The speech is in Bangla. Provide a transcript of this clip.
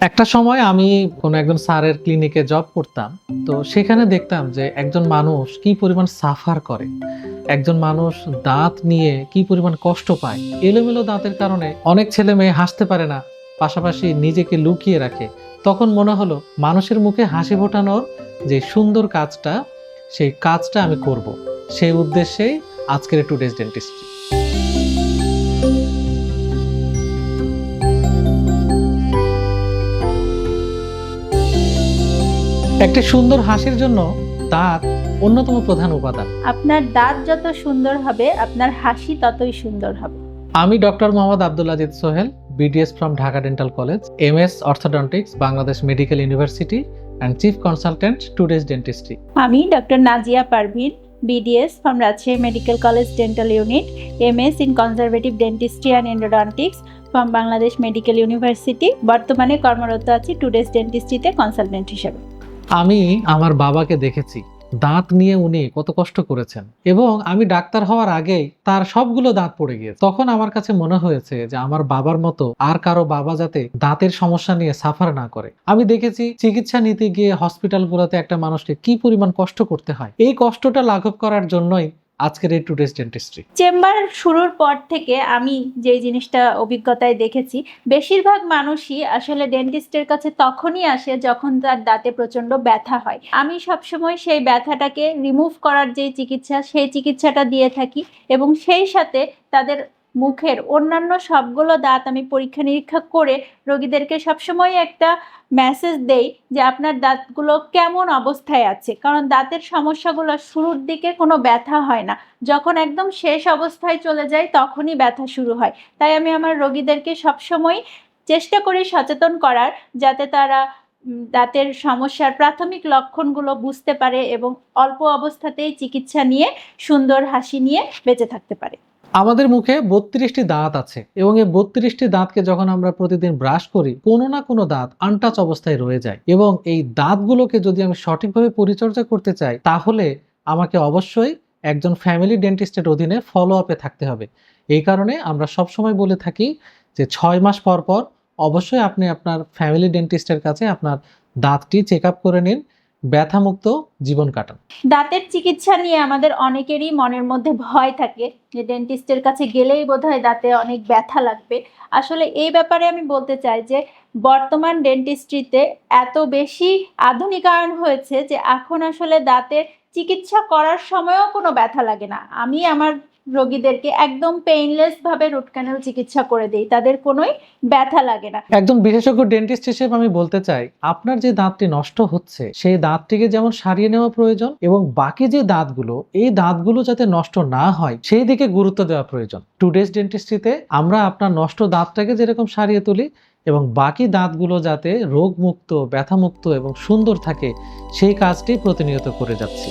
একটা সময় আমি কোনো একজন স্যারের ক্লিনিকে জব করতাম। তো সেখানে দেখতাম যে একজন মানুষ কি পরিমাণ সাফার করে, একজন মানুষ দাঁত নিয়ে কি পরিমাণ কষ্ট পায়। এলোমেলো দাঁতের কারণে অনেক ছেলে মেয়ে হাসতে পারে না, পাশাপাশি নিজেকে লুকিয়ে রাখে। তখন মনে হলো মানুষের মুখে হাসি ফোটানোর যে সুন্দর কাজটা, সেই কাজটা আমি করব। সেই উদ্দেশ্যেই আজকের টুডেজ ডেন্টিস্ট্রি। একটি সুন্দর হাসির জন্য দাঁত অন্যতম প্রধান উপাদান। আপনার দাঁত যত সুন্দর হবে আপনার হাসি ততই সুন্দর হবে। আমি doctor Mohammad Abdul Aziz Sohel, BDS from Dhaka dental college, MS orthodontics, Bangladesh medical university and chief consultant today's dentistry. আমি doctor Nazia Parvin, BDS from Rajshahi medical college dental unit, MS in conservative dentistry and endodontics from Bangladesh medical university. বর্তমানে কর্মরত আছি টুডেজ ডেন্টিস্ট্রিতে কনসালটেন্ট হিসেবে। আমি আমার বাবাকে দেখেছি দাঁত নিয়ে উনি কত কষ্ট করেছেন, এবং আমি ডাক্তার হওয়ার আগেই তার সবগুলো দাঁত পড়ে গিয়েছে। তখন আমার কাছে মনে হয়েছে যে আমার বাবার মতো আর কারো বাবা যাতে দাঁতের সমস্যা নিয়ে সাফার না করে। আমি দেখেছি চিকিৎসা নিতে গিয়ে হসপিটালগুলোতে একটা মানুষকে কি পরিমাণ কষ্ট করতে হয়। এই কষ্টটা লাঘব করার জন্যই আজকের এই টুডেজ ডেন্টিস্ট্রি। চেম্বার শুরুর পর থেকে আমি যে জিনিসটা অভিজ্ঞতায় দেখেছি, বেশিরভাগ মানুষই আসলে ডেন্টিস্টের কাছে তখনই আসে যখন তার দাঁতে প্রচন্ড ব্যথা হয়। আমি সবসময় সেই ব্যথাটাকে রিমুভ করার যে চিকিৎসা, সেই চিকিৎসাটা দিয়ে থাকি, এবং সেই সাথে তাদের মুখের অন্যান্য সবগুলো দাঁত আমি পরীক্ষা নিরীক্ষা করে রোগীদেরকে সবসময় একটা মেসেজ দেই যে আপনার দাঁতগুলো কেমন অবস্থায় আছে। কারণ দাঁতের সমস্যাগুলো শুরুর দিকে কোনো ব্যথা হয় না, যখন একদম শেষ অবস্থায় চলে যায় তখনই ব্যথা শুরু হয়। তাই আমি আমার রোগীদেরকে সবসময় চেষ্টা করি সচেতন করার, যাতে তারা দাঁতের সমস্যার প্রাথমিক লক্ষণগুলো বুঝতে পারে এবং অল্প অবস্থাতেই চিকিৎসা নিয়ে সুন্দর হাসি নিয়ে বেঁচে থাকতে পারে। আমাদের মুখে 32টি দাঁত আছে, এবং এই 32টি দাঁতকে যখন আমরা প্রতিদিন ব্রাশ করি, কোনো না কোনো দাঁত আনটাচ অবস্থায় রয়ে যায়। এবং এই দাঁতগুলোকে যদি আমি সঠিকভাবে পরিচর্যা করতে চাই, তাহলে আমাকে অবশ্যই একজন ফ্যামিলি ডেন্টিস্টের অধীনে ফলো আপে থাকতে হবে। এই কারণে আমরা সবসময় বলে থাকি যে 6 মাস পর পর অবশ্যই আপনি আপনার ফ্যামিলি ডেন্টিস্টের কাছে আপনার দাঁতটি চেক আপ করে নিন, ব্যথামুক্ত জীবন কাটান। দাঁতের চিকিৎসা নিয়ে আমাদের অনেকেরই মনের মধ্যে ভয় থাকে যে ডেন্টিস্টের কাছে গেলেই বোধহয় দাঁতে অনেক ব্যথা লাগবে। আসলে এই ব্যাপারে আমি বলতে চাই যে বর্তমান ডেন্টিস্ট্রিতে এত বেশি আধুনিকায়ন হয়েছে যে এখন আসলে দাঁতের চিকিৎসা করার সময়ও কোনো ব্যথা লাগে না। আমি আমার রোগীদেরকে একদম পেইনলেস ভাবে রুট ক্যানেল চিকিৎসা করে দিই, তাদের কোনোই ব্যথা লাগে না। একজন বিশেষজ্ঞ ডেন্টিস্ট হিসেবে আমি বলতে চাই, আপনার যে দাঁতটি নষ্ট হচ্ছে সেই দাঁতটিকে যেমন সারিয়ে নেওয়া প্রয়োজন, এবং বাকি যে দাঁতগুলো, এই দাঁতগুলো যাতে নষ্ট না হয় সেই দিকে গুরুত্ব দেওয়া প্রয়োজন। টুডেজ ডেন্টিস্ট্রিতে আমরা আপনার নষ্ট দাঁতটাকে যেরকম সারিয়ে তুলি, এবং বাকি দাঁতগুলো যাতে রোগমুক্ত, ব্যথামুক্ত এবং সুন্দর থাকে, সেই কাজটি প্রতিনিয়ত করে যাচ্ছি।